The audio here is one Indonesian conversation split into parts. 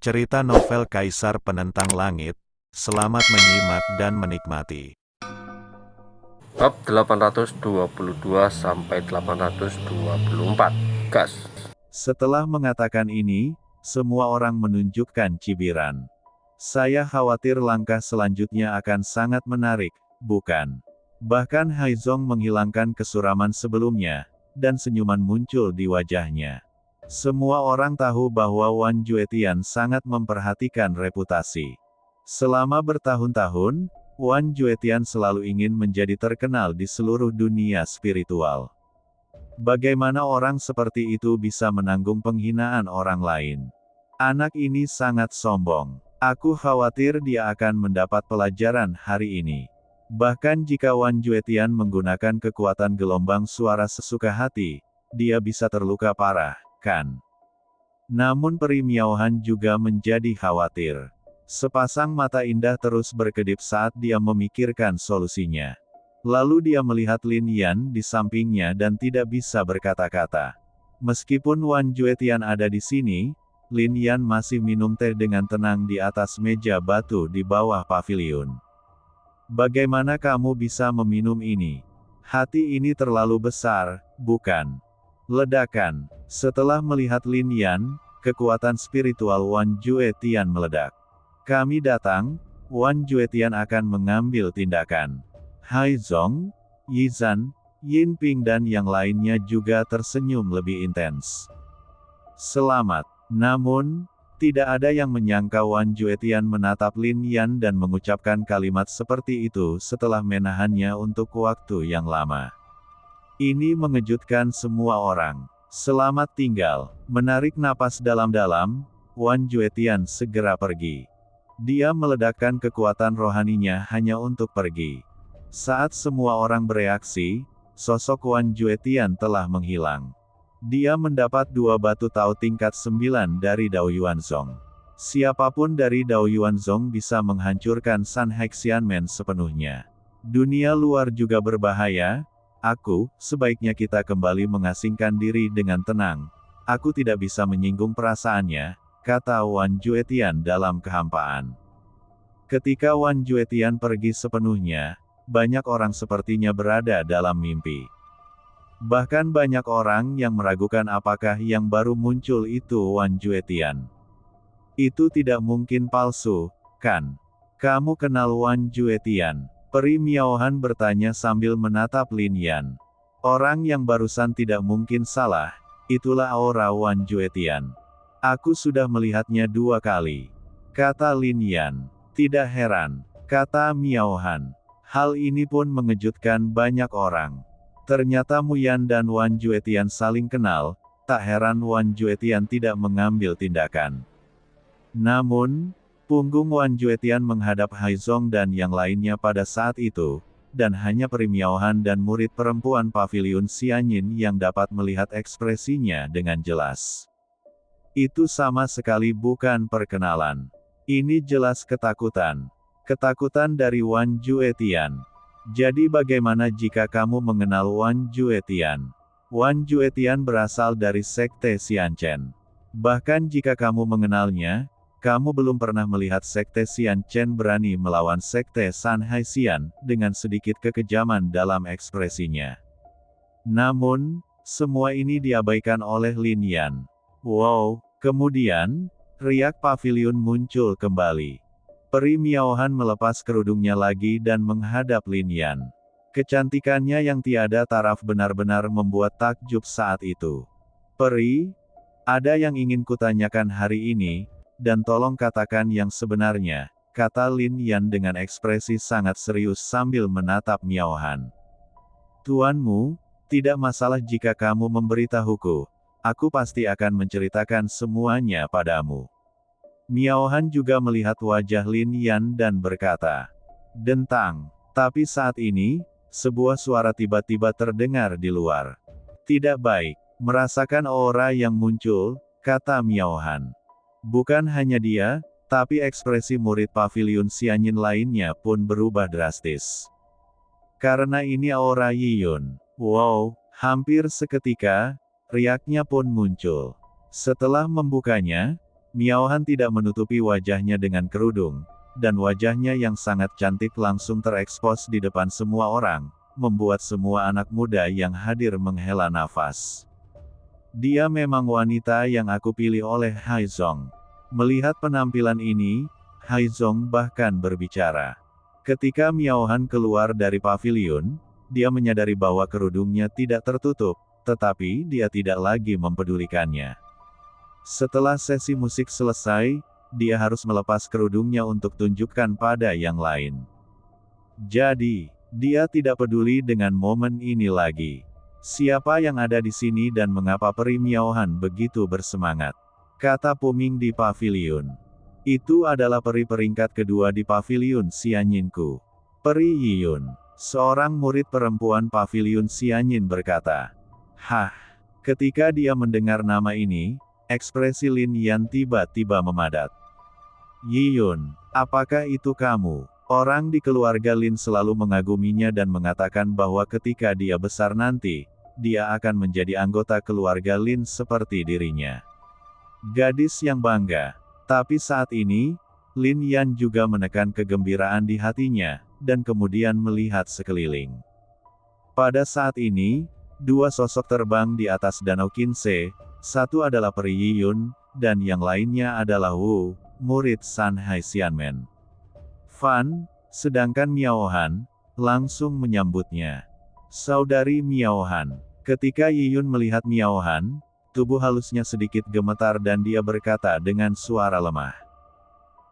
Cerita novel Kaisar Penentang Langit. Selamat menyimak dan menikmati. Bab 822 sampai 824. Gas. Setelah mengatakan ini, semua orang menunjukkan cibiran. Saya khawatir langkah selanjutnya akan sangat menarik, bukan? Bahkan Haizong menghilangkan kesuraman sebelumnya, dan senyuman muncul di wajahnya. Semua orang tahu bahwa Wan Juetian sangat memperhatikan reputasi. Selama bertahun-tahun, Wan Juetian selalu ingin menjadi terkenal di seluruh dunia spiritual. Bagaimana orang seperti itu bisa menanggung penghinaan orang lain? Anak ini sangat sombong. Aku khawatir dia akan mendapat pelajaran hari ini. Bahkan jika Wan Juetian menggunakan kekuatan gelombang suara sesuka hati, dia bisa terluka parah, kan? Namun Peri Miaohan juga menjadi khawatir. Sepasang mata indah terus berkedip saat dia memikirkan solusinya. Lalu dia melihat Lin Yan di sampingnya dan tidak bisa berkata-kata. Meskipun Wan Juetian ada di sini, Lin Yan masih minum teh dengan tenang di atas meja batu di bawah paviliun. Bagaimana kamu bisa meminum ini? Hati ini terlalu besar, bukan? Ledakan. Setelah melihat Lin Yan, kekuatan spiritual Wan Juetian meledak. Kami datang, Wan Juetian akan mengambil tindakan. Haizong, Yizhan, Yinping dan yang lainnya juga tersenyum lebih intens. Selamat. Namun, tidak ada yang menyangka Wan Juetian menatap Lin Yan dan mengucapkan kalimat seperti itu setelah menahannya untuk waktu yang lama. Ini mengejutkan semua orang. Selamat tinggal. Menarik napas dalam-dalam, Wan Juetian segera pergi. Dia meledakkan kekuatan rohaninya hanya untuk pergi. Saat semua orang bereaksi, sosok Wan Juetian telah menghilang. Dia mendapat 2 batu tau tingkat 9 dari Dao Yuanzong. Siapapun dari Dao Yuanzong bisa menghancurkan San Hexianmen sepenuhnya. Dunia luar juga berbahaya. Sebaiknya kita kembali mengasingkan diri dengan tenang. Aku tidak bisa menyinggung perasaannya, kata Wan Juetian dalam kehampaan. Ketika Wan Juetian pergi sepenuhnya, banyak orang sepertinya berada dalam mimpi. Bahkan banyak orang yang meragukan apakah yang baru muncul itu Wan Juetian. Itu tidak mungkin palsu, kan? Kamu kenal Wan Juetian? Peri Miaohan bertanya sambil menatap Lin Yan. Orang yang barusan tidak mungkin salah, itulah aura Wan Juetian. Aku sudah melihatnya 2 kali. Kata Lin Yan. Tidak heran, kata Miaohan. Hal ini pun mengejutkan banyak orang. Ternyata Mu Yan dan Wan Juetian saling kenal, tak heran Wan Juetian tidak mengambil tindakan. Namun, punggung Wan Juetian menghadap Haizong dan yang lainnya pada saat itu, dan hanya Peri Miaohan dan murid perempuan paviliun Xianyin yang dapat melihat ekspresinya dengan jelas. Itu sama sekali bukan perkenalan. Ini jelas ketakutan. Ketakutan dari Wan Juetian. Jadi bagaimana jika kamu mengenal Wan Juetian? Wan Juetian berasal dari Sekte Xianchen. Bahkan jika kamu mengenalnya, kamu belum pernah melihat Sekte Xianchen berani melawan Sekte San Haixian, dengan sedikit kekejaman dalam ekspresinya. Namun, semua ini diabaikan oleh Lin Yan. Wow, kemudian, riak paviliun muncul kembali. Peri Miaohan melepas kerudungnya lagi dan menghadap Lin Yan. Kecantikannya yang tiada taraf benar-benar membuat takjub saat itu. Peri, ada yang ingin kutanyakan hari ini, dan tolong katakan yang sebenarnya, kata Lin Yan dengan ekspresi sangat serius sambil menatap Miaohan. Tuanmu, tidak masalah jika kamu memberitahuku. Aku pasti akan menceritakan semuanya padamu. Miaohan juga melihat wajah Lin Yan dan berkata, "Dentang." Tapi saat ini, sebuah suara tiba-tiba terdengar di luar. Tidak baik. Merasakan aura yang muncul, kata Miaohan. Bukan hanya dia, tapi ekspresi murid paviliun Xianyin lainnya pun berubah drastis. Karena ini aura Yiyun. Wow, hampir seketika, riaknya pun muncul. Setelah membukanya, Miao Han tidak menutupi wajahnya dengan kerudung, dan wajahnya yang sangat cantik langsung terekspos di depan semua orang, membuat semua anak muda yang hadir menghela nafas. Dia memang wanita yang aku pilih oleh Haizong. Melihat penampilan ini, Haizong bahkan berbicara. Ketika Miao Han keluar dari paviliun, dia menyadari bahwa kerudungnya tidak tertutup, tetapi dia tidak lagi mempedulikannya. Setelah sesi musik selesai, dia harus melepas kerudungnya untuk tunjukkan pada yang lain. Jadi, dia tidak peduli dengan momen ini lagi. Siapa yang ada di sini dan mengapa peri Miao Han begitu bersemangat? Kata Puming di paviliun. Itu adalah peri peringkat kedua di paviliun Xianyinku. Peri Yiyun. Seorang murid perempuan paviliun Xianyin berkata. Hah. Ketika dia mendengar nama ini, ekspresi Lin Yan tiba-tiba memadat. Yiyun, apakah itu kamu? Orang di keluarga Lin selalu mengaguminya dan mengatakan bahwa ketika dia besar nanti, dia akan menjadi anggota keluarga Lin seperti dirinya. Gadis yang bangga. Tapi saat ini, Lin Yan juga menekan kegembiraan di hatinya, dan kemudian melihat sekeliling. Pada saat ini, dua sosok terbang di atas danau Qinse, satu adalah peri Yiyun, dan yang lainnya adalah Wu, murid San Hai Xianmen. Fan, sedangkan Miao Han, langsung menyambutnya. Saudari Miao Han. Ketika Yiyun melihat Miao Han, tubuh halusnya sedikit gemetar dan dia berkata dengan suara lemah.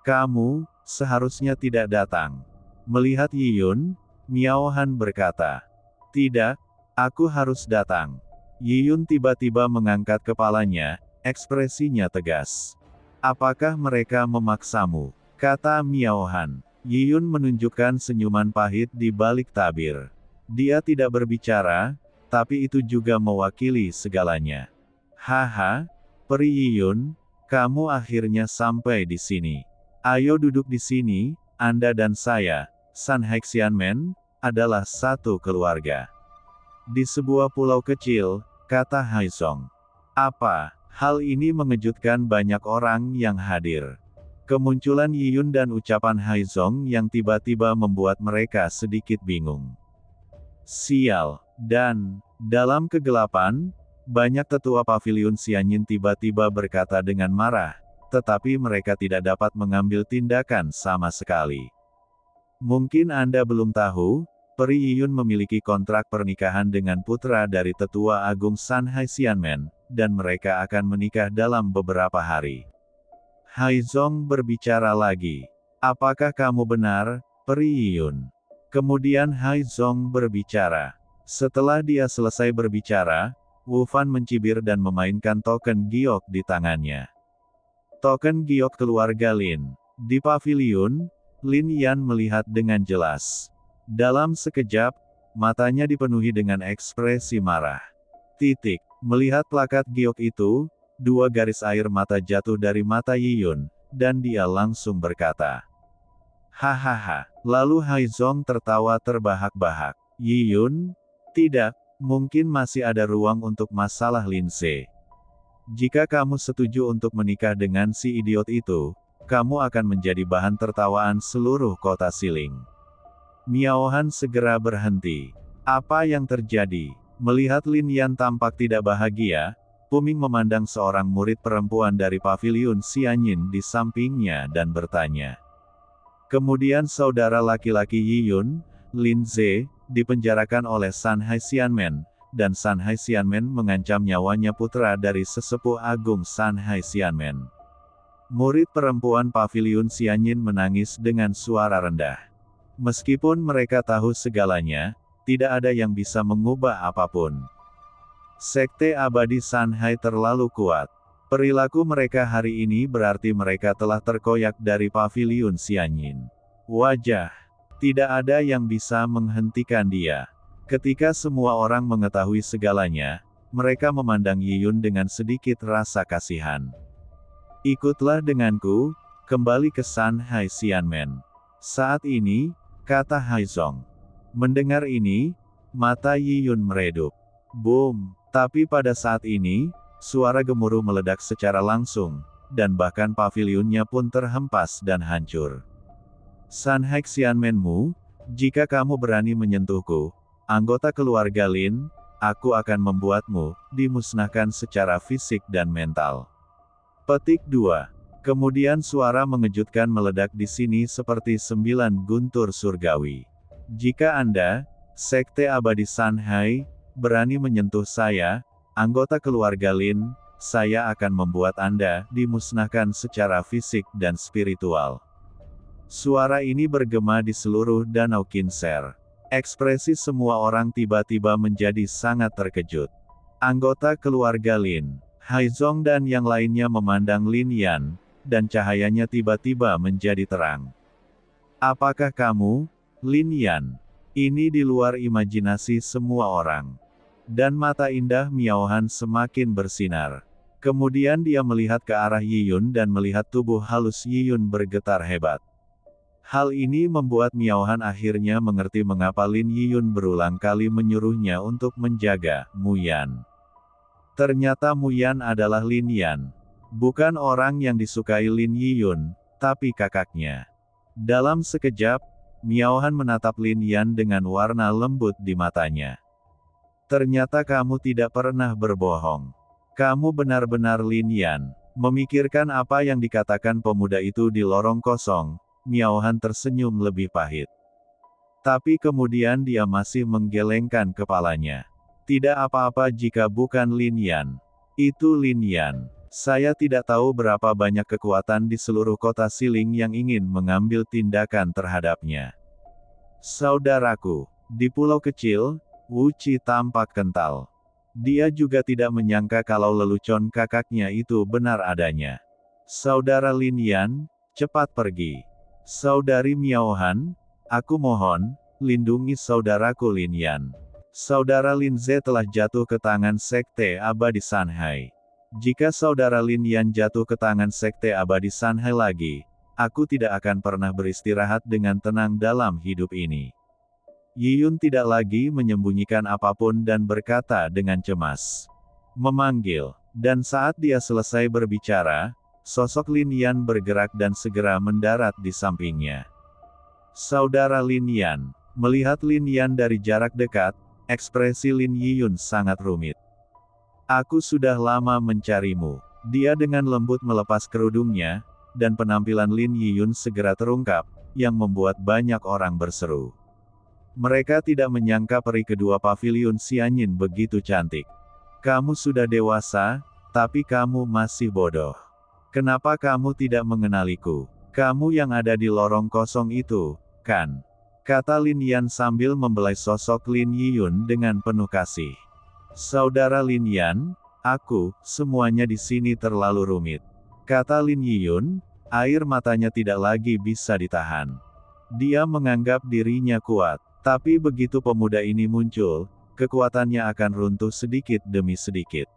Kamu, seharusnya tidak datang. Melihat Yiyun, Miao Han berkata. Tidak, aku harus datang. Yiyun tiba-tiba mengangkat kepalanya, ekspresinya tegas. Apakah mereka memaksamu? Kata Miao Han. Yiyun menunjukkan senyuman pahit di balik tabir. Dia tidak berbicara, tapi itu juga mewakili segalanya. Haha, peri Yiyun, kamu akhirnya sampai di sini. Ayo duduk di sini, Anda dan saya, San Hai Xianmen, adalah satu keluarga. Di sebuah pulau kecil, kata Haizong. Apa? Hal ini mengejutkan banyak orang yang hadir. Kemunculan Yiyun dan ucapan Haizong yang tiba-tiba membuat mereka sedikit bingung. Sial, dan, dalam kegelapan, banyak tetua paviliun Xianyin tiba-tiba berkata dengan marah, tetapi mereka tidak dapat mengambil tindakan sama sekali. Mungkin Anda belum tahu, peri Yiyun memiliki kontrak pernikahan dengan putra dari tetua agung San Hai Xianmen, dan mereka akan menikah dalam beberapa hari. Haizong berbicara lagi. Apakah kamu benar, peri Yiyun? Kemudian Haizong berbicara. Setelah dia selesai berbicara, Wu Fan mencibir dan memainkan token giok di tangannya. Token giok keluarga Lin. Di paviliun, Lin Yan melihat dengan jelas. Dalam sekejap, matanya dipenuhi dengan ekspresi marah. Titik. Melihat plakat giok itu, dua garis air mata jatuh dari mata Yiyun, dan dia langsung berkata. Hahaha. Lalu Haizong tertawa terbahak-bahak. Yiyun? Tidak, mungkin masih ada ruang untuk masalah Linse. Jika kamu setuju untuk menikah dengan si idiot itu, kamu akan menjadi bahan tertawaan seluruh kota Siling. Miao Han segera berhenti. Apa yang terjadi? Melihat Lin Yan tampak tidak bahagia, Puming memandang seorang murid perempuan dari paviliun Xianyin di sampingnya dan bertanya. Kemudian saudara laki-laki Yiyun, Lin Ze, dipenjarakan oleh San Hai Xianmen, dan San Hai Xianmen mengancam nyawanya putra dari sesepuh agung San Hai Xianmen. Murid perempuan paviliun Xianyin menangis dengan suara rendah. Meskipun mereka tahu segalanya, tidak ada yang bisa mengubah apapun. Sekte abadi San Hai terlalu kuat. Perilaku mereka hari ini berarti mereka telah terkoyak dari paviliun Xianyin. Wajah. Tidak ada yang bisa menghentikan dia. Ketika semua orang mengetahui segalanya, mereka memandang Yiyun dengan sedikit rasa kasihan. Ikutlah denganku, kembali ke San Hai Xianmen. Saat ini, kata Haizong. Mendengar ini, mata Yiyun meredup. Boom! Tapi pada saat ini, suara gemuruh meledak secara langsung, dan bahkan pavilionnya pun terhempas dan hancur. Sanhai Xianmenmu, jika kamu berani menyentuhku, anggota keluarga Lin, aku akan membuatmu dimusnahkan secara fisik dan mental. Petik 2. Kemudian suara mengejutkan meledak di sini seperti 9 guntur surgawi. Jika Anda, Sekte Abadi Sanhai, berani menyentuh saya, anggota keluarga Lin, saya akan membuat Anda dimusnahkan secara fisik dan spiritual. Suara ini bergema di seluruh Danau Kinser. Ekspresi semua orang tiba-tiba menjadi sangat terkejut. Anggota keluarga Lin, Haizong dan yang lainnya memandang Lin Yan, dan cahayanya tiba-tiba menjadi terang. Apakah kamu, Lin Yan? Ini di luar imajinasi semua orang. Dan mata indah Miao Han semakin bersinar. Kemudian dia melihat ke arah Yi Yun dan melihat tubuh halus Yi Yun bergetar hebat. Hal ini membuat Miao Han akhirnya mengerti mengapa Lin Yiyun berulang kali menyuruhnya untuk menjaga Mu Yan. Ternyata Mu Yan adalah Lin Yan. Bukan orang yang disukai Lin Yiyun, tapi kakaknya. Dalam sekejap, Miao Han menatap Lin Yan dengan warna lembut di matanya. Ternyata kamu tidak pernah berbohong. Kamu benar-benar Lin Yan. Memikirkan apa yang dikatakan pemuda itu di lorong kosong, Miao Han tersenyum lebih pahit. Tapi kemudian dia masih menggelengkan kepalanya. Tidak apa-apa jika bukan Lin Yan. Itu Lin Yan. Saya tidak tahu berapa banyak kekuatan di seluruh kota Siling yang ingin mengambil tindakan terhadapnya. Saudaraku, di pulau kecil, Wu Qi tampak kental. Dia juga tidak menyangka kalau lelucon kakaknya itu benar adanya. Saudara Lin Yan, cepat pergi. Saudari Miao Han, aku mohon, lindungi saudaraku Lin Yan. Saudara Lin Ze telah jatuh ke tangan Sekte Abadi Sanhai. Jika saudara Lin Yan jatuh ke tangan Sekte Abadi Sanhai lagi, aku tidak akan pernah beristirahat dengan tenang dalam hidup ini. Yi Yun tidak lagi menyembunyikan apapun dan berkata dengan cemas. Memanggil. Dan saat dia selesai berbicara, sosok Lin Yan bergerak dan segera mendarat di sampingnya. Saudara Lin Yan. Melihat Lin Yan dari jarak dekat, ekspresi Lin Yiyun sangat rumit. Aku sudah lama mencarimu. Dia dengan lembut melepas kerudungnya, dan penampilan Lin Yiyun segera terungkap, yang membuat banyak orang berseru. Mereka tidak menyangka peri kedua pavilion Xianyin begitu cantik. Kamu sudah dewasa, tapi kamu masih bodoh. Kenapa kamu tidak mengenaliku? Kamu yang ada di lorong kosong itu, kan? Kata Lin Yan sambil membelai sosok Lin Yiyun dengan penuh kasih. Saudara Lin Yan, aku, semuanya di sini terlalu rumit. Kata Lin Yiyun, air matanya tidak lagi bisa ditahan. Dia menganggap dirinya kuat, tapi begitu pemuda ini muncul, kekuatannya akan runtuh sedikit demi sedikit.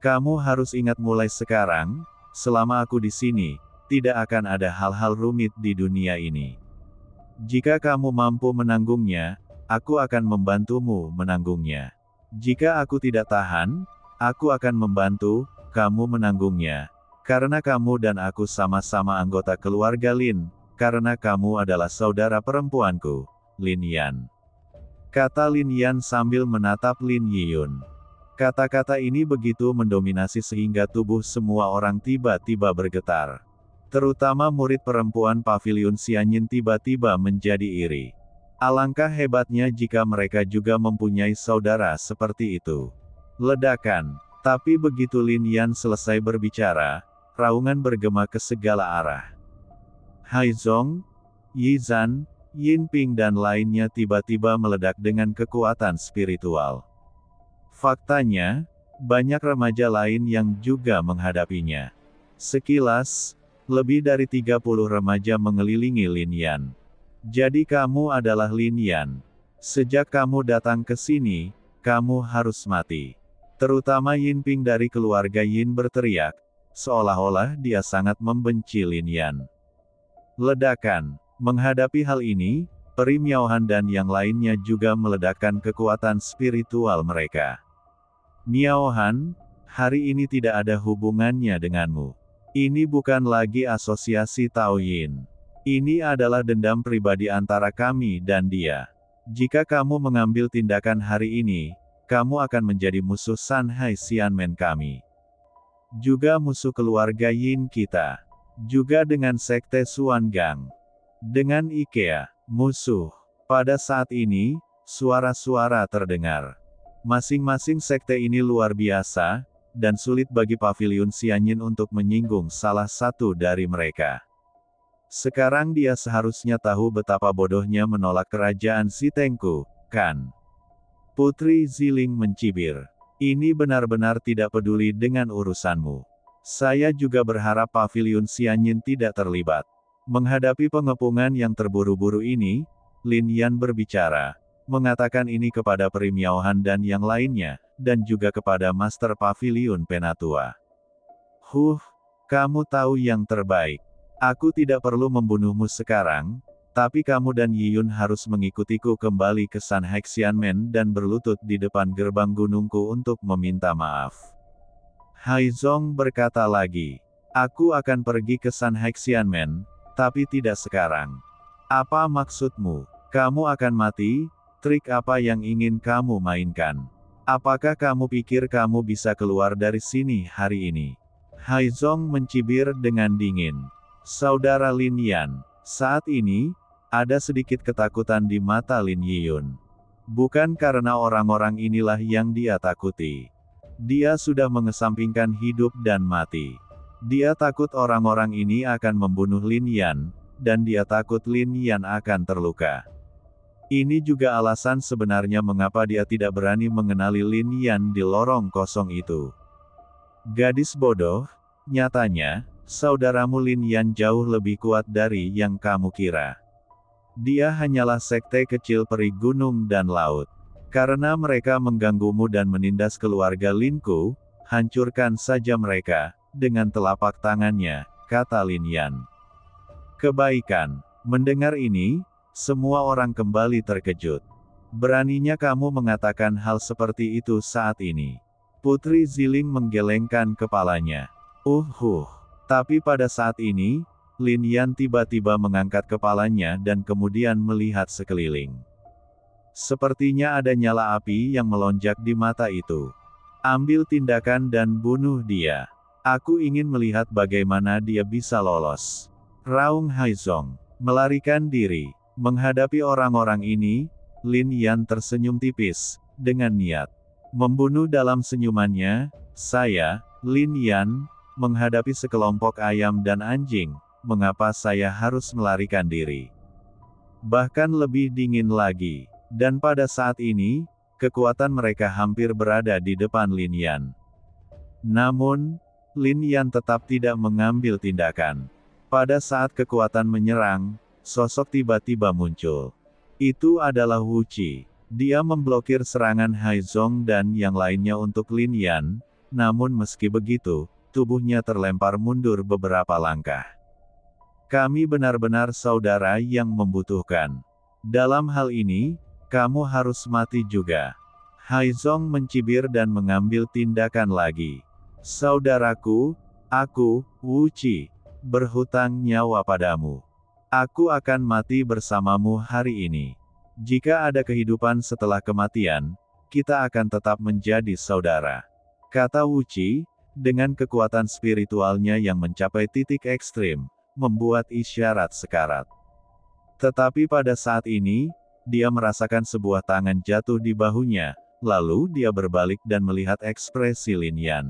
Kamu harus ingat mulai sekarang, selama aku di sini, tidak akan ada hal-hal rumit di dunia ini. Jika kamu mampu menanggungnya, aku akan membantumu menanggungnya. Jika aku tidak tahan, aku akan membantu kamu menanggungnya. Karena kamu dan aku sama-sama anggota keluarga Lin, karena kamu adalah saudara perempuanku, Lin Yan. Kata Lin Yan sambil menatap Lin Yiyun. Kata-kata ini begitu mendominasi sehingga tubuh semua orang tiba-tiba bergetar. Terutama murid perempuan pavilion Xianyin tiba-tiba menjadi iri. Alangkah hebatnya jika mereka juga mempunyai saudara seperti itu. Ledakan. Tapi begitu Lin Yan selesai berbicara, raungan bergema ke segala arah. Haizong, Yi Zan, Yin Ping dan lainnya tiba-tiba meledak dengan kekuatan spiritual. Faktanya, banyak remaja lain yang juga menghadapinya. Sekilas, lebih dari 30 remaja mengelilingi Lin Yan. Jadi kamu adalah Lin Yan. Sejak kamu datang ke sini, kamu harus mati. Terutama Yin Ping dari keluarga Yin berteriak, seolah-olah dia sangat membenci Lin Yan. Ledakan. Menghadapi hal ini, Peri Miao Han dan yang lainnya juga meledakkan kekuatan spiritual mereka. Miao Han, hari ini tidak ada hubungannya denganmu. Ini bukan lagi asosiasi Taoyin. Ini adalah dendam pribadi antara kami dan dia. Jika kamu mengambil tindakan hari ini, kamu akan menjadi musuh Shanghai Xianmen kami. Juga musuh keluarga Yin kita. Juga dengan sekte Xuangang. Dengan IKEA, musuh. Pada saat ini, suara-suara terdengar. Masing-masing sekte ini luar biasa, dan sulit bagi Paviliun Xianyin untuk menyinggung salah satu dari mereka. Sekarang dia seharusnya tahu betapa bodohnya menolak kerajaan Si Tengku, kan? Putri Ziling mencibir. Ini benar-benar tidak peduli dengan urusanmu. Saya juga berharap Paviliun Xianyin tidak terlibat. Menghadapi pengepungan yang terburu-buru ini, Lin Yan berbicara, mengatakan ini kepada Peri Miaohan dan yang lainnya, dan juga kepada Master Paviliun Penatua. Kamu tahu yang terbaik. Aku tidak perlu membunuhmu sekarang, tapi kamu dan Yiyun harus mengikutiku kembali ke Shanghai Xianmen dan berlutut di depan gerbang gunungku untuk meminta maaf. Haizong berkata lagi, aku akan pergi ke Shanghai Xianmen, tapi tidak sekarang. Apa maksudmu? Kamu akan mati? Trik apa yang ingin kamu mainkan? Apakah kamu pikir kamu bisa keluar dari sini hari ini? Haizong mencibir dengan dingin. Saudara Lin Yan, saat ini, ada sedikit ketakutan di mata Lin Yiyun. Bukan karena orang-orang inilah yang dia takuti. Dia sudah mengesampingkan hidup dan mati. Dia takut orang-orang ini akan membunuh Lin Yan, dan dia takut Lin Yan akan terluka. Ini juga alasan sebenarnya mengapa dia tidak berani mengenali Lin Yan di lorong kosong itu. Gadis bodoh, nyatanya, saudaramu Lin Yan jauh lebih kuat dari yang kamu kira. Dia hanyalah sekte kecil peri gunung dan laut. Karena mereka mengganggumu dan menindas keluarga Linku, hancurkan saja mereka, dengan telapak tangannya, kata Lin Yan. Kebaikan. Mendengar ini, semua orang kembali terkejut. Beraninya kamu mengatakan hal seperti itu saat ini. Putri Ziling menggelengkan kepalanya. Tapi pada saat ini, Lin Yan tiba-tiba mengangkat kepalanya dan kemudian melihat sekeliling. Sepertinya ada nyala api yang melonjak di mata itu. Ambil tindakan dan bunuh dia. Aku ingin melihat bagaimana dia bisa lolos. Raung Haizong. Melarikan diri. Menghadapi orang-orang ini, Lin Yan tersenyum tipis, dengan niat membunuh. Dalam senyumannya, saya, Lin Yan, menghadapi sekelompok ayam dan anjing, mengapa saya harus melarikan diri? Bahkan lebih dingin lagi. Dan pada saat ini, kekuatan mereka hampir berada di depan Lin Yan. Namun, Lin Yan tetap tidak mengambil tindakan. Pada saat kekuatan menyerang, sosok tiba-tiba muncul. Itu adalah Wu Qi. Dia memblokir serangan Haizong dan yang lainnya untuk Lin Yan, namun meski begitu, tubuhnya terlempar mundur beberapa langkah. Kami benar-benar saudara yang membutuhkan. Dalam hal ini, kamu harus mati juga. Haizong mencibir dan mengambil tindakan lagi. Saudaraku, aku, Wu Qi, berhutang nyawa padamu. Aku akan mati bersamamu hari ini. Jika ada kehidupan setelah kematian, kita akan tetap menjadi saudara. Kata Wu Qi, dengan kekuatan spiritualnya yang mencapai titik ekstrim, membuat isyarat sekarat. Tetapi pada saat ini, dia merasakan sebuah tangan jatuh di bahunya, lalu dia berbalik dan melihat ekspresi Lin Yan.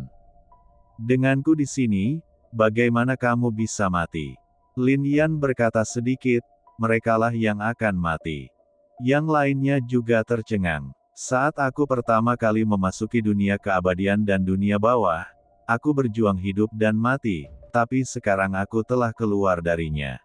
Denganku di sini, bagaimana kamu bisa mati? Lin Yan berkata sedikit, merekalah yang akan mati. Yang lainnya juga tercengang. Saat aku pertama kali memasuki dunia keabadian dan dunia bawah, aku berjuang hidup dan mati, tapi sekarang aku telah keluar darinya.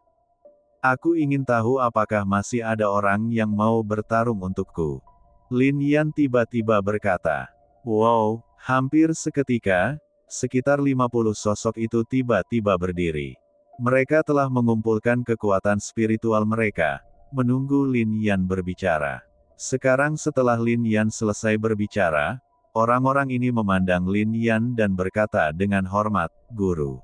Aku ingin tahu apakah masih ada orang yang mau bertarung untukku. Lin Yan tiba-tiba berkata. Wow, hampir seketika, sekitar 50 sosok itu tiba-tiba berdiri. Mereka telah mengumpulkan kekuatan spiritual mereka, menunggu Lin Yan berbicara. Sekarang setelah Lin Yan selesai berbicara, orang-orang ini memandang Lin Yan dan berkata dengan hormat, Guru.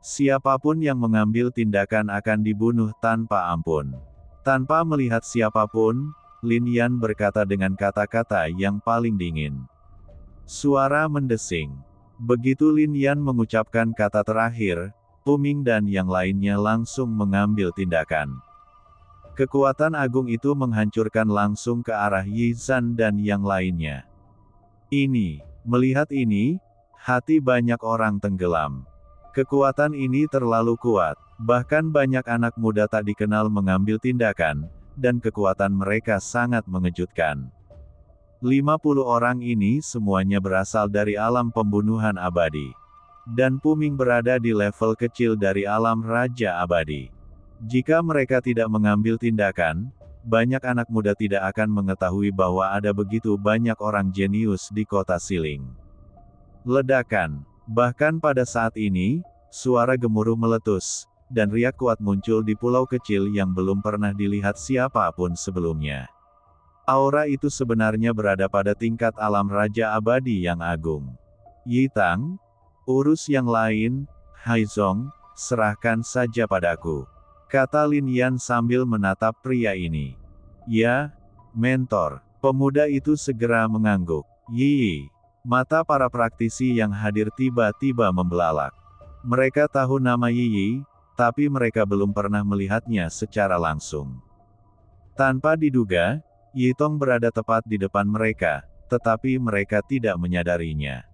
Siapapun yang mengambil tindakan akan dibunuh tanpa ampun. Tanpa melihat siapapun, Lin Yan berkata dengan kata-kata yang paling dingin. Suara mendesing. Begitu Lin Yan mengucapkan kata terakhir, Pu Ming dan yang lainnya langsung mengambil tindakan. Kekuatan agung itu menghancurkan langsung ke arah Yi Zhan dan yang lainnya. Melihat ini, hati banyak orang tenggelam. Kekuatan ini terlalu kuat, bahkan banyak anak muda tak dikenal mengambil tindakan, dan kekuatan mereka sangat mengejutkan. 50 orang ini semuanya berasal dari alam pembunuhan abadi. Dan Pu Ming berada di level kecil dari alam Raja Abadi. Jika mereka tidak mengambil tindakan, banyak anak muda tidak akan mengetahui bahwa ada begitu banyak orang jenius di kota Siling. Ledakan. Bahkan pada saat ini, suara gemuruh meletus, dan riak kuat muncul di pulau kecil yang belum pernah dilihat siapapun sebelumnya. Aura itu sebenarnya berada pada tingkat alam Raja Abadi yang agung. Yi Tang, urus yang lain, Haizong, serahkan saja padaku. Kata Lin Yan sambil menatap pria ini. Ya, mentor. Pemuda itu segera mengangguk. Yi. Mata para praktisi yang hadir tiba-tiba membelalak. Mereka tahu nama Yi, tapi mereka belum pernah melihatnya secara langsung. Tanpa diduga, Yi Tong berada tepat di depan mereka, tetapi mereka tidak menyadarinya.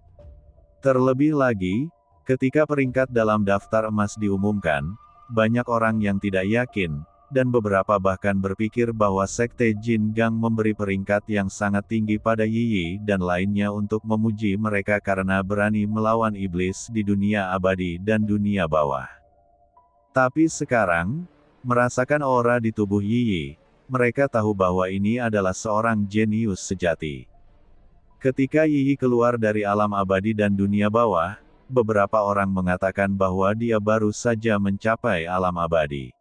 Terlebih lagi, ketika peringkat dalam daftar emas diumumkan, banyak orang yang tidak yakin, dan beberapa bahkan berpikir bahwa Sekte Jin Gang memberi peringkat yang sangat tinggi pada Yi dan lainnya untuk memuji mereka karena berani melawan iblis di dunia abadi dan dunia bawah. Tapi sekarang, merasakan aura di tubuh Yi, mereka tahu bahwa ini adalah seorang jenius sejati. Ketika Yi keluar dari alam abadi dan dunia bawah, beberapa orang mengatakan bahwa dia baru saja mencapai alam abadi.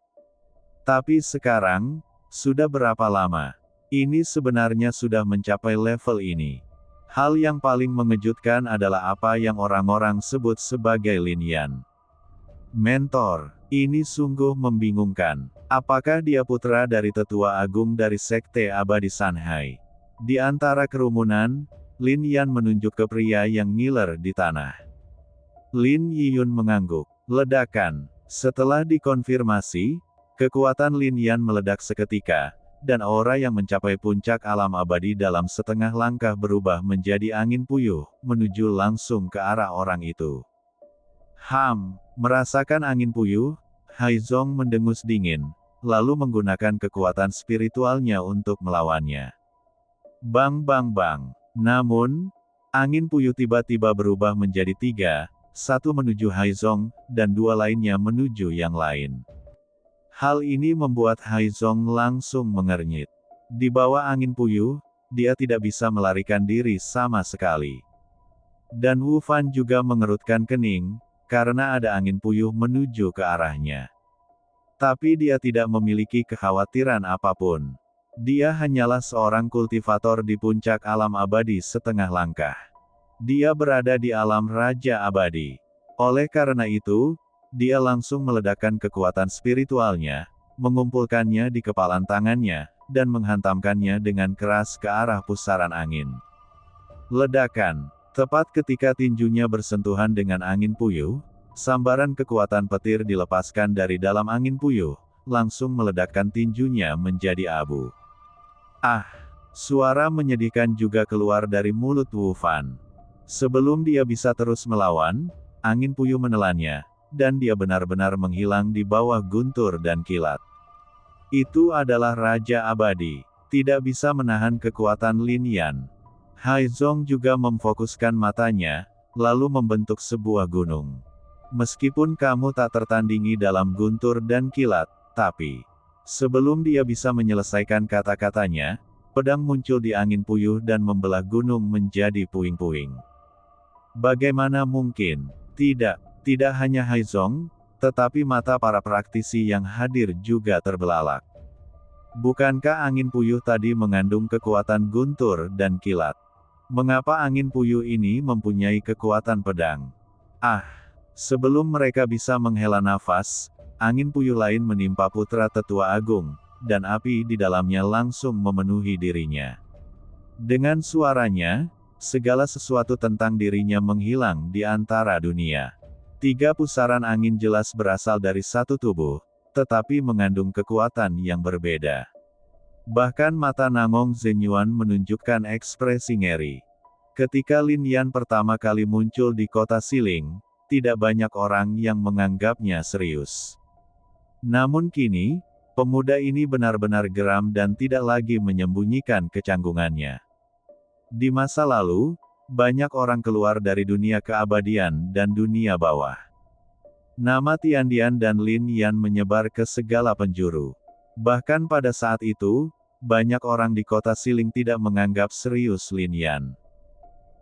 Tapi sekarang, sudah berapa lama? Ini sebenarnya sudah mencapai level ini. Hal yang paling mengejutkan adalah apa yang orang-orang sebut sebagai Lin Yan. Mentor, ini sungguh membingungkan. Apakah dia putra dari tetua agung dari Sekte Abadi Sanhai? Di antara kerumunan, Lin Yan menunjuk ke pria yang ngiler di tanah. Lin Yiyun mengangguk. Ledakan. Setelah dikonfirmasi, kekuatan Lin Yan meledak seketika, dan aura yang mencapai puncak alam abadi dalam setengah langkah berubah menjadi angin puyuh, menuju langsung ke arah orang itu. Merasakan angin puyuh, Haizong mendengus dingin, lalu menggunakan kekuatan spiritualnya untuk melawannya. Bang bang bang. Namun, angin puyuh tiba-tiba berubah menjadi 3, satu menuju Haizong, dan 2 lainnya menuju yang lain. Hal ini membuat Haizong langsung mengernyit. Di bawah angin puyuh, dia tidak bisa melarikan diri sama sekali. Dan Wu Fan juga mengerutkan kening, karena ada angin puyuh menuju ke arahnya. Tapi dia tidak memiliki kekhawatiran apapun. Dia hanyalah seorang kultivator di puncak alam abadi setengah langkah. Dia berada di alam Raja Abadi. Oleh karena itu, dia langsung meledakkan kekuatan spiritualnya, mengumpulkannya di kepalan tangannya, dan menghantamkannya dengan keras ke arah pusaran angin. Ledakan. Tepat ketika tinjunya bersentuhan dengan angin puyuh, sambaran kekuatan petir dilepaskan dari dalam angin puyuh, langsung meledakkan tinjunya menjadi abu. Suara menyedihkan juga keluar dari mulut Wu Fan. Sebelum dia bisa terus melawan, angin puyuh menelannya, dan dia benar-benar menghilang di bawah guntur dan kilat. Itu adalah Raja Abadi, tidak bisa menahan kekuatan Lin Yan. Haizong juga memfokuskan matanya, lalu membentuk sebuah gunung. Meskipun kamu tak tertandingi dalam guntur dan kilat, tapi sebelum dia bisa menyelesaikan kata-katanya, pedang muncul di angin puyuh dan membelah gunung menjadi puing-puing. Bagaimana mungkin? Tidak hanya Haizong, tetapi mata para praktisi yang hadir juga terbelalak. Bukankah angin puyuh tadi mengandung kekuatan guntur dan kilat? Mengapa angin puyuh ini mempunyai kekuatan pedang? Sebelum mereka bisa menghela nafas, angin puyuh lain menimpa putra tetua agung, dan api di dalamnya langsung memenuhi dirinya. Dengan suaranya, segala sesuatu tentang dirinya menghilang di antara dunia. 3 pusaran angin jelas berasal dari satu tubuh, tetapi mengandung kekuatan yang berbeda. Bahkan mata Nangong Zenyuan menunjukkan ekspresi ngeri. Ketika Lin Yan pertama kali muncul di kota Siling, tidak banyak orang yang menganggapnya serius. Namun kini, pemuda ini benar-benar geram dan tidak lagi menyembunyikan kecanggungannya. Di masa lalu, banyak orang keluar dari dunia keabadian dan dunia bawah. Nama Tiandian dan Lin Yan menyebar ke segala penjuru. Bahkan pada saat itu, banyak orang di kota Siling tidak menganggap serius Lin Yan.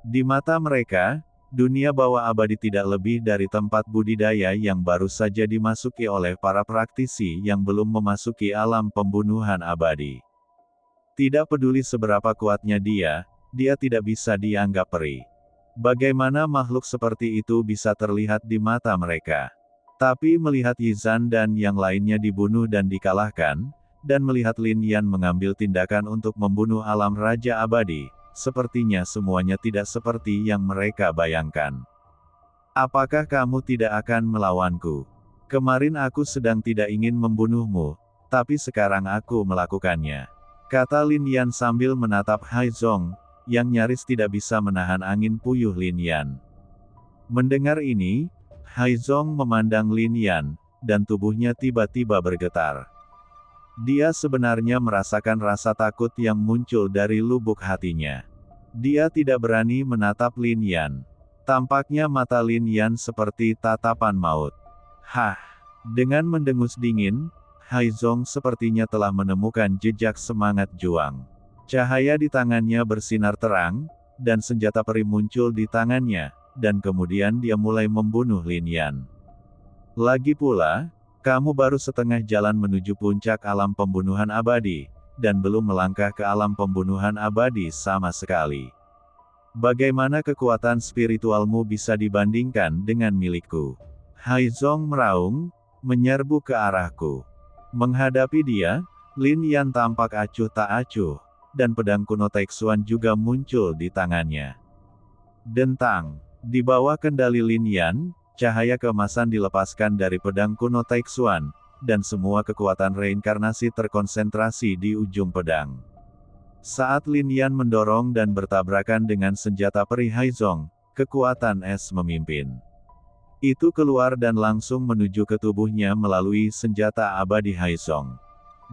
Di mata mereka, dunia bawah abadi tidak lebih dari tempat budidaya yang baru saja dimasuki oleh para praktisi yang belum memasuki alam pembunuhan abadi. Tidak peduli seberapa kuatnya dia tidak bisa dianggap peri. Bagaimana makhluk seperti itu bisa terlihat di mata mereka? Tapi melihat Yizan dan yang lainnya dibunuh dan dikalahkan, dan melihat Lin Yan mengambil tindakan untuk membunuh alam Raja Abadi, sepertinya semuanya tidak seperti yang mereka bayangkan. Apakah kamu tidak akan melawanku? Kemarin aku sedang tidak ingin membunuhmu, tapi sekarang aku melakukannya, kata Lin Yan sambil menatap Haizong, yang nyaris tidak bisa menahan angin puyuh Lin Yan. Mendengar ini, Haizong memandang Lin Yan, dan tubuhnya tiba-tiba bergetar. Dia sebenarnya merasakan rasa takut yang muncul dari lubuk hatinya. Dia tidak berani menatap Lin Yan. Tampaknya mata Lin Yan seperti tatapan maut. Hah! Dengan mendengus dingin, Haizong sepertinya telah menemukan jejak semangat juang. Cahaya di tangannya bersinar terang, dan senjata peri muncul di tangannya, dan kemudian dia mulai membunuh Lin Yan. Lagi pula, kamu baru setengah jalan menuju puncak alam pembunuhan abadi, dan belum melangkah ke alam pembunuhan abadi sama sekali. Bagaimana kekuatan spiritualmu bisa dibandingkan dengan milikku? Haizong meraung, menyerbu ke arahku. Menghadapi dia, Lin Yan tampak acuh tak acuh, dan pedang kuno Taixuan juga muncul di tangannya. Dentang, di bawah kendali Lin Yan, cahaya keemasan dilepaskan dari pedang kuno Taixuan, dan semua kekuatan reinkarnasi terkonsentrasi di ujung pedang. Saat Lin Yan mendorong dan bertabrakan dengan senjata peri Haizong, kekuatan es memimpin. Itu keluar dan langsung menuju ke tubuhnya melalui senjata abadi Haizong.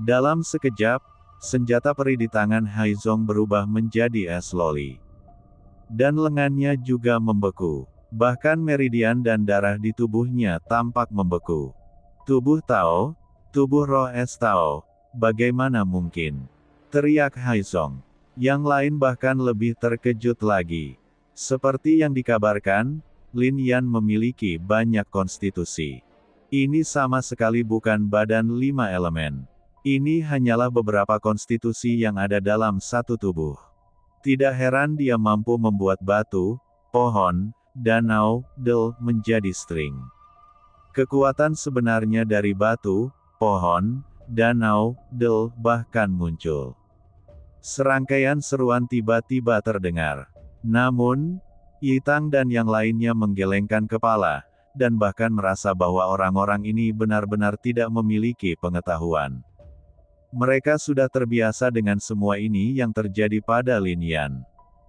Dalam sekejap, senjata peri di tangan Haizong berubah menjadi es loli. Dan lengannya juga membeku. Bahkan meridian dan darah di tubuhnya tampak membeku. Tubuh Tao, tubuh roh es Tao, bagaimana mungkin? Teriak Haizong. Yang lain bahkan lebih terkejut lagi. Seperti yang dikabarkan, Lin Yan memiliki banyak konstitusi. Ini sama sekali bukan badan 5 elemen. Ini hanyalah beberapa konstitusi yang ada dalam satu tubuh. Tidak heran dia mampu membuat batu, pohon, danau, del, menjadi string. Kekuatan sebenarnya dari batu, pohon, danau, del, bahkan muncul. Serangkaian seruan tiba-tiba terdengar. Namun, Yitang dan yang lainnya menggelengkan kepala, dan bahkan merasa bahwa orang-orang ini benar-benar tidak memiliki pengetahuan. Mereka sudah terbiasa dengan semua ini yang terjadi pada Lin Yan.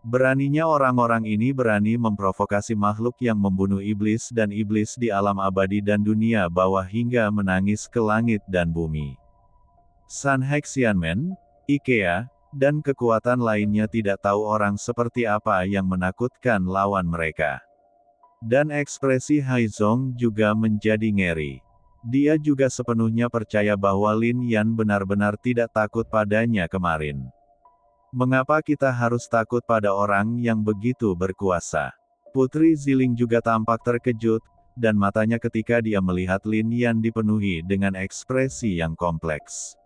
Beraninya orang-orang ini berani memprovokasi makhluk yang membunuh iblis di alam abadi dan dunia bawah hingga menangis ke langit dan bumi. San Hexianmen, IKEA, dan kekuatan lainnya tidak tahu orang seperti apa yang menakutkan lawan mereka. Dan ekspresi Haizong juga menjadi ngeri. Dia juga sepenuhnya percaya bahwa Lin Yan benar-benar tidak takut padanya kemarin. Mengapa kita harus takut pada orang yang begitu berkuasa? Putri Ziling juga tampak terkejut, dan matanya ketika dia melihat Lin Yan dipenuhi dengan ekspresi yang kompleks.